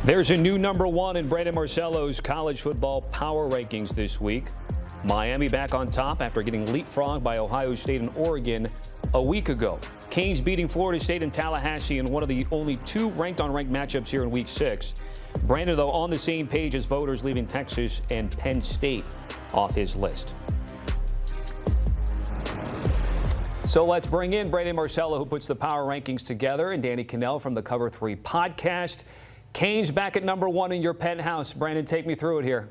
There's a new number one in Brandon Marcello's college football power rankings this week. Miami back on top after getting leapfrogged by Ohio State and Oregon a week ago. Canes beating Florida State and Tallahassee in one of the only two ranked-on-ranked matchups here in Week 6. Brandon, though, on the same page as voters, leaving Texas and Penn State off his list. So let's bring in Brandon Marcello, who puts the power rankings together, and Danny Kanell from the Cover 3 podcast. Canes back at number one in your penthouse. Brandon, take me through it here.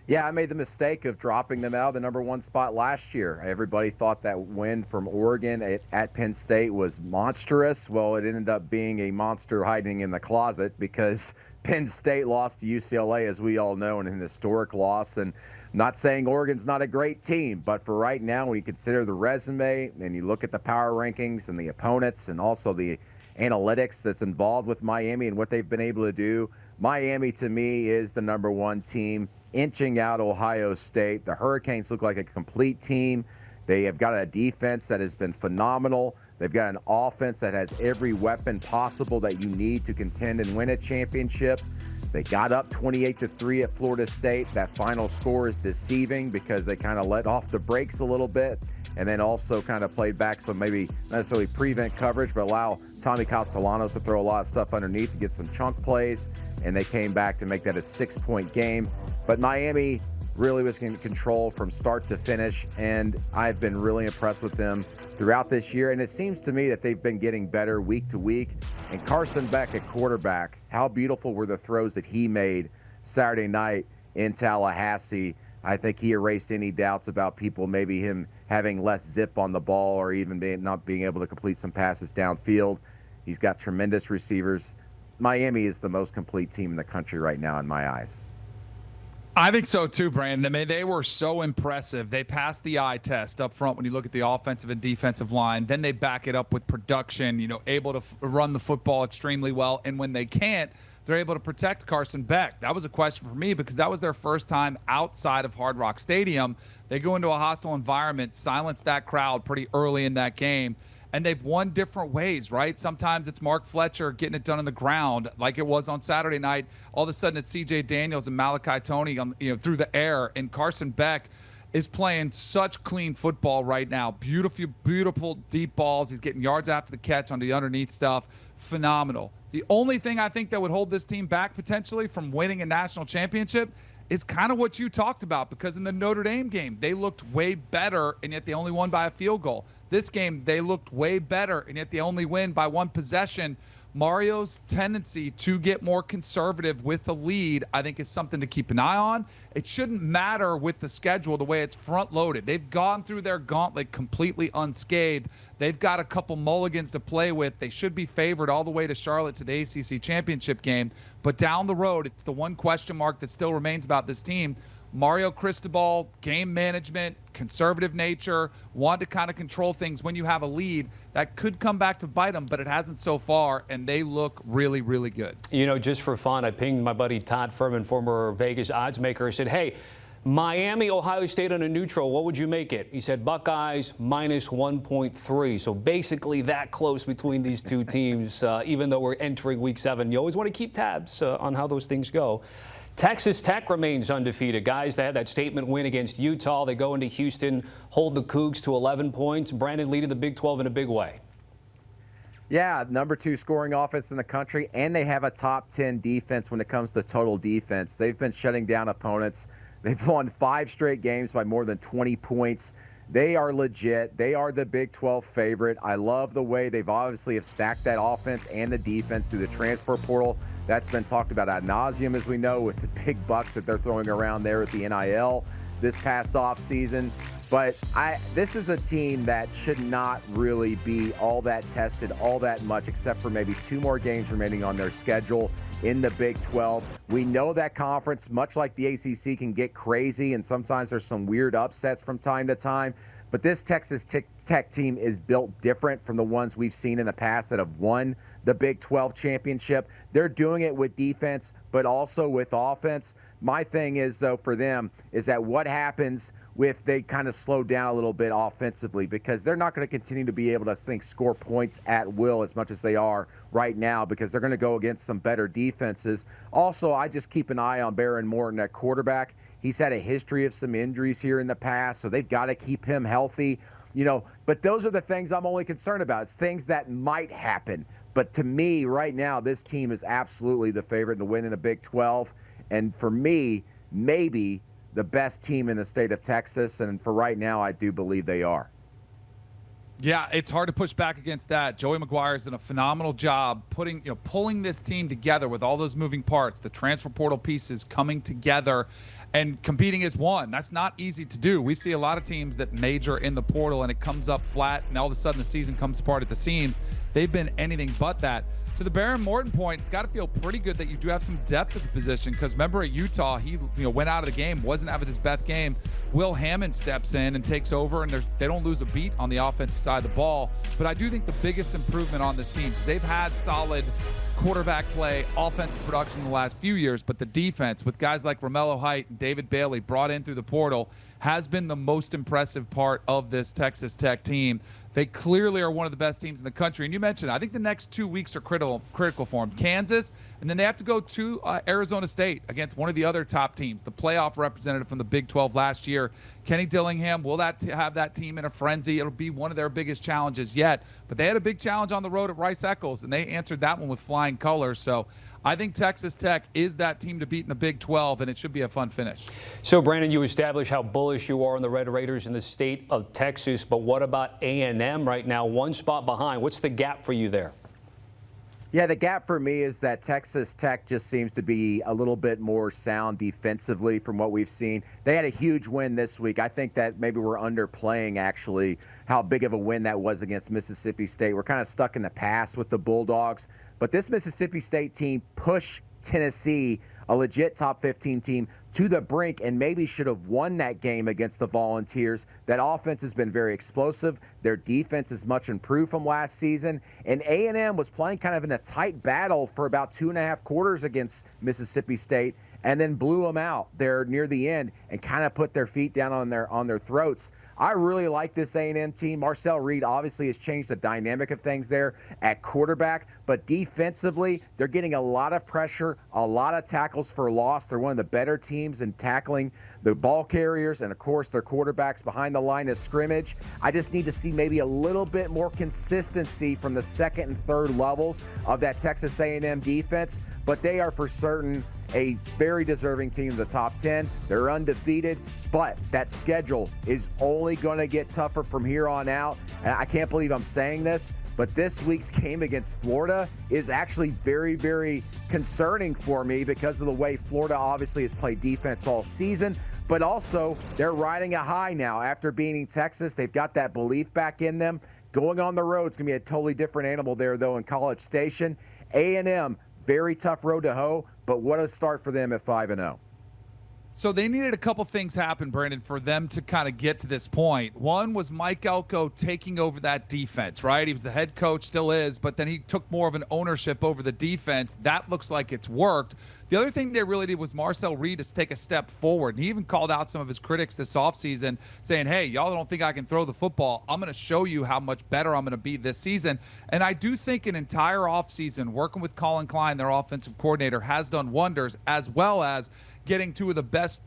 Yeah, I made the mistake of dropping them out of the number one spot last year. Everybody thought that win from Oregon at Penn State was monstrous. Well, it ended up being a monster hiding in the closet because Penn State lost to UCLA, as we all know, in an historic loss. And I'm not saying Oregon's not a great team, but for right now, when you consider the resume and you look at the power rankings and the opponents and also the analytics that's involved with Miami and what they've been able to do, Miami, to me, is the number one team, inching out Ohio State. The Hurricanes look like a complete team. They have got a defense that has been phenomenal. They've got an offense that has every weapon possible that you need to contend and win a championship. They got up 28-3 at Florida State. That final score is deceiving because they kind of let off the brakes a little bit and then also kind of played back some maybe not necessarily prevent coverage, but allow Tommy Castellanos to throw a lot of stuff underneath to get some chunk plays, and they came back to make that a 6-point game. But Miami really was in control from start to finish, and I've been really impressed with them throughout this year. And it seems to me that they've been getting better week to week. And Carson Beck at quarterback, how beautiful were the throws that he made Saturday night in Tallahassee. I think he erased any doubts about people maybe him having less zip on the ball or even not being able to complete some passes downfield. He's got tremendous receivers. Miami is the most complete team in the country right now in my eyes. I think so too, Brandon. I mean, they were so impressive. They passed the eye test up front when you look at the offensive and defensive line. Then they back it up with production, able to run the football extremely well. And when they can't, they're able to protect Carson Beck. That was a question for me because that was their first time outside of Hard Rock Stadium. They go into a hostile environment, silence that crowd pretty early in that game. And they've won different ways, right? Sometimes it's Mark Fletcher getting it done on the ground, like it was on Saturday night. All of a sudden, it's C.J. Daniels and Malachi Toney, through the air. And Carson Beck is playing such clean football right now. Beautiful, beautiful deep balls. He's getting yards after the catch on the underneath stuff. Phenomenal. The only thing I think that would hold this team back potentially from winning a national championship is kind of what you talked about, because in the Notre Dame game, they looked way better, and yet they only won by a field goal. This game, they looked way better, and yet they only win by one possession. Mario's tendency to get more conservative with the lead, I think, is something to keep an eye on. It shouldn't matter with the schedule the way it's front-loaded. They've gone through their gauntlet completely unscathed. They've got a couple mulligans to play with. They should be favored all the way to Charlotte to the ACC championship game. But down the road, it's the one question mark that still remains about this team. Mario Cristobal, game management, conservative nature, want to kind of control things when you have a lead. That could come back to bite them, but it hasn't so far, and they look really, really good. Just for fun, I pinged my buddy Todd Furman, former Vegas odds maker. I said, hey, Miami, Ohio State on a neutral, what would you make it? He said Buckeyes minus 1.3. So basically that close between these two teams, even though we're entering Week 7. You always want to keep tabs on how those things go. Texas Tech remains undefeated. Guys, they had that statement win against Utah. They go into Houston, hold the Cougs to 11 points. Brandon leading the Big 12 in a big way. Yeah, number 2 scoring offense in the country, and they have a top 10 defense when it comes to total defense. They've been shutting down opponents. They've won 5 straight games by more than 20 points. They are legit. They are the Big 12 favorite. I love the way they've obviously have stacked that offense and the defense through the transfer portal. That's been talked about ad nauseum, as we know, with the big bucks that they're throwing around there at the NIL this past offseason. But this is a team that should not really be all that tested all that much, except for maybe 2 more games remaining on their schedule in the Big 12. We know that conference, much like the ACC, can get crazy, and sometimes there's some weird upsets from time to time. But this Texas Tech team is built different from the ones we've seen in the past that have won the Big 12 championship. They're doing it with defense, but also with offense. My thing is, though, for them is that what happens if they kind of slow down a little bit offensively, because they're not going to continue to be able to, I think, score points at will as much as they are right now, because they're going to go against some better defenses. Also, I just keep an eye on Baron Morton at quarterback. He's had a history of some injuries here in the past, so they've got to keep him healthy. But those are the things I'm only concerned about. It's things that might happen. But to me, right now, this team is absolutely the favorite to win in the Big 12. And for me, maybe the best team in the state of Texas. And for right now, I do believe they are. Yeah, it's hard to push back against that. Joey McGuire's done a phenomenal job pulling this team together with all those moving parts, the transfer portal pieces coming together and competing as one. That's not easy to do. We see a lot of teams that major in the portal and it comes up flat and all of a sudden the season comes apart at the seams. They've been anything but that. To the Baron Morton point, it's got to feel pretty good that you do have some depth at the position, because remember at Utah, he went out of the game, wasn't having his best game. Will Hammond steps in and takes over, and they don't lose a beat on the offensive side of the ball. But I do think the biggest improvement on this team is they've had solid quarterback play, offensive production in the last few years, but the defense with guys like Romello Height and David Bailey brought in through the portal has been the most impressive part of this Texas Tech team. They clearly are one of the best teams in the country. And you mentioned, I think the next 2 weeks are critical for them. Kansas, and then they have to go to Arizona State against one of the other top teams, the playoff representative from the Big 12 last year. Kenny Dillingham, will that have that team in a frenzy? It'll be one of their biggest challenges yet. But they had a big challenge on the road at Rice-Eccles, and they answered that one with flying colors. So I think Texas Tech is that team to beat in the Big 12, and it should be a fun finish. So, Brandon, you established how bullish you are on the Red Raiders in the state of Texas, but what about A&M right now? One spot behind. What's the gap for you there? Yeah, the gap for me is that Texas Tech just seems to be a little bit more sound defensively from what we've seen. They had a huge win this week. I think that maybe we're underplaying, actually, how big of a win that was against Mississippi State. We're kind of stuck in the past with the Bulldogs. But this Mississippi State team pushed Tennessee, a legit top 15 team, to the brink and maybe should have won that game against the Volunteers. That offense has been very explosive. Their defense is much improved from last season. And A&M was playing kind of in a tight battle for about 2.5 quarters against Mississippi State, and then blew them out there near the end and kind of put their feet down on their throats. I really like this A&M team. Marcel Reed obviously has changed the dynamic of things there at quarterback, but defensively, they're getting a lot of pressure, a lot of tackles for loss. They're one of the better teams in tackling the ball carriers and, of course, their quarterbacks behind the line of scrimmage. I just need to see maybe a little bit more consistency from the second and third levels of that Texas A&M defense, but they are for certain a very deserving team of the top 10. They're undefeated, but that schedule is only going to get tougher from here on out. And I can't believe I'm saying this, but this week's game against Florida is actually very, very concerning for me because of the way Florida obviously has played defense all season, but also they're riding a high now after beating Texas. They've got that belief back in them. Going on the road is going to be a totally different animal there, though, in College Station. A&M, very tough road to hoe, but what a start for them at 5-0. So they needed a couple things happen, Brandon, for them to kind of get to this point. One was Mike Elko taking over that defense, right? He was the head coach, still is, but then he took more of an ownership over the defense. That looks like it's worked. The other thing they really did was Marcel Reed to take a step forward. And he even called out some of his critics this offseason saying, hey, y'all don't think I can throw the football. I'm going to show you how much better I'm going to be this season. And I do think an entire offseason working with Colin Klein, their offensive coordinator, has done wonders, as well as getting two of the best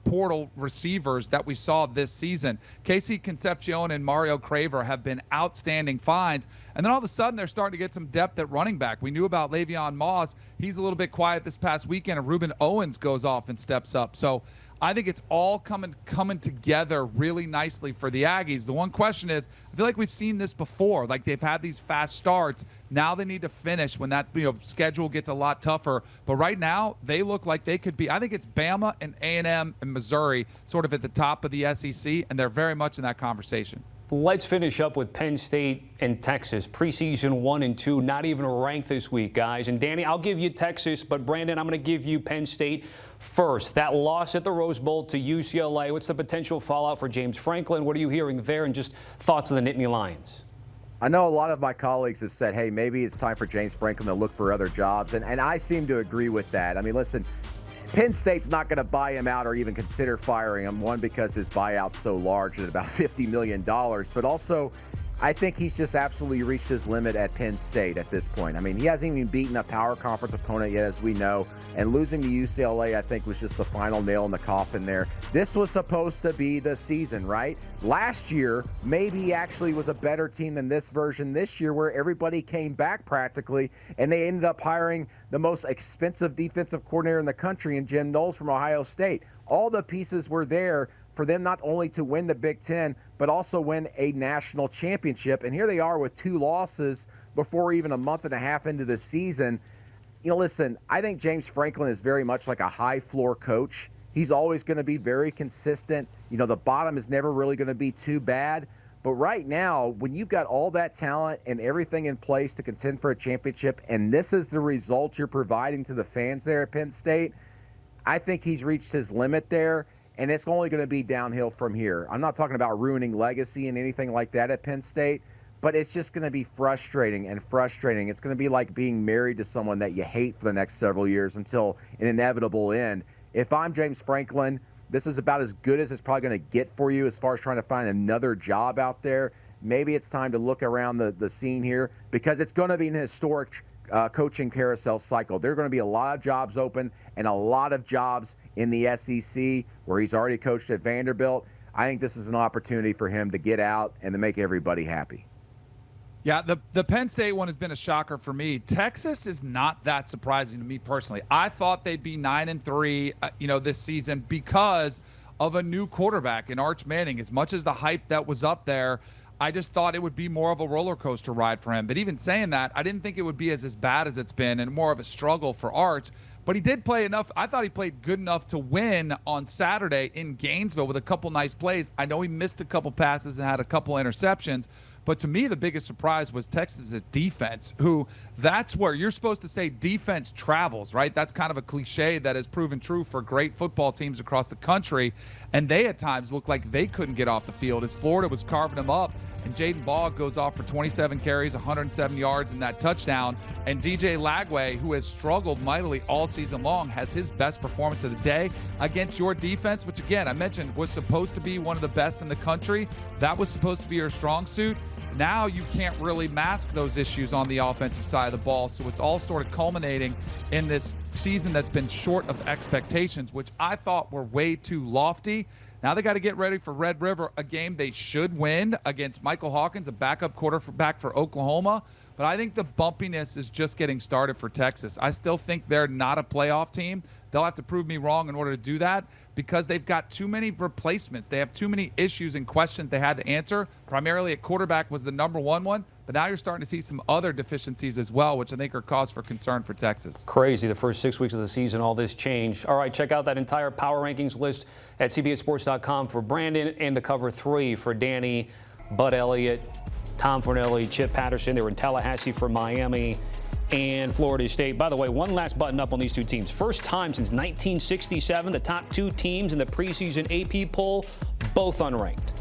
portal receivers that we saw this season. Casey Concepcion and Mario Craver have been outstanding finds. And then all of a sudden, they're starting to get some depth at running back. We knew about Le'Veon Moss. He's a little bit quiet this past weekend, and Reuben Owens goes off and steps up. So I think it's all coming together really nicely for the Aggies. The one question is, I feel like we've seen this before. Like, they've had these fast starts. Now they need to finish when that schedule gets a lot tougher. But right now, they look like they could be. I think it's Bama and A&M and Missouri sort of at the top of the SEC, and they're very much in that conversation. Let's finish up with Penn State and Texas. Preseason 1 and 2, not even ranked this week, guys. And Danny, I'll give you Texas, but Brandon, I'm going to give you Penn State first. That loss at the Rose Bowl to UCLA, what's the potential fallout for James Franklin? What are you hearing there? And just thoughts on the Nittany Lions? I know a lot of my colleagues have said, hey, maybe it's time for James Franklin to look for other jobs. And I seem to agree with that. I mean, listen, Penn State's not going to buy him out or even consider firing him. One, because his buyout's so large at about $50 million. But also, I think he's just absolutely reached his limit at Penn State at this point. I mean, he hasn't even beaten a power conference opponent yet, as we know. And losing to UCLA, I think, was just the final nail in the coffin there. This was supposed to be the season, right? Last year, maybe actually was a better team than this version this year, where everybody came back practically, and they ended up hiring the most expensive defensive coordinator in the country in Jim Knowles from Ohio State. All the pieces were there for them not only to win the Big Ten, but also win a national championship. And here they are with 2 losses before even a month and a half into the season. You know, listen, I think James Franklin is very much like a high-floor coach. He's always going to be very consistent. You know, the bottom is never really going to be too bad. But right now, when you've got all that talent and everything in place to contend for a championship, and this is the result you're providing to the fans there at Penn State, I think he's reached his limit there, and it's only going to be downhill from here. I'm not talking about ruining legacy and anything like that at Penn State, but it's just going to be frustrating and frustrating. It's going to be like being married to someone that you hate for the next several years until an inevitable end. If I'm James Franklin, this is about as good as it's probably going to get for you as far as trying to find another job out there. Maybe it's time to look around the scene here, because it's going to be an historic coaching carousel cycle. There are going to be a lot of jobs open and a lot of jobs in the SEC, where he's already coached at Vanderbilt. I think this is an opportunity for him to get out and to make everybody happy. Yeah, the Penn State one has been a shocker for me. Texas is not that surprising to me personally. I thought they'd be 9-3, this season because of a new quarterback in Arch Manning. As much as the hype that was up there, I just thought it would be more of a roller coaster ride for him. But even saying that, I didn't think it would be as bad as it's been and more of a struggle for Arch. But he did play enough. I thought he played good enough to win on Saturday in Gainesville with a couple nice plays. I know he missed a couple passes and had a couple interceptions. But to me, the biggest surprise was Texas's defense, who that's where you're supposed to say defense travels, right? That's kind of a cliche that has proven true for great football teams across the country. And they at times looked like they couldn't get off the field as Florida was carving them up. And Jaden Bogg goes off for 27 carries, 107 yards, and that touchdown. And DJ Lagway, who has struggled mightily all season long, has his best performance of the day against your defense, which, again, I mentioned was supposed to be one of the best in the country. That was supposed to be your strong suit. Now you can't really mask those issues on the offensive side of the ball. So it's all sort of culminating in this season that's been short of expectations, which I thought were way too lofty. Now they got to get ready for Red River, a game they should win against Michael Hawkins, a backup quarterback for Oklahoma. But I think the bumpiness is just getting started for Texas. I still think they're not a playoff team. They'll have to prove me wrong in order to do that because they've got too many replacements. They have too many issues and questions they had to answer. Primarily at quarterback was the number one, but now you're starting to see some other deficiencies as well, which I think are cause for concern for Texas. Crazy, the first 6 weeks of the season, all this change. All right, check out that entire power rankings list at CBSSports.com for Brandon and the cover 3 for Danny, Bud Elliott, Tom Fornelli, Chip Patterson. They were in Tallahassee for Miami and Florida State. By the way, one last button up on these two teams. First time since 1967, the top 2 teams in the preseason AP poll, both unranked.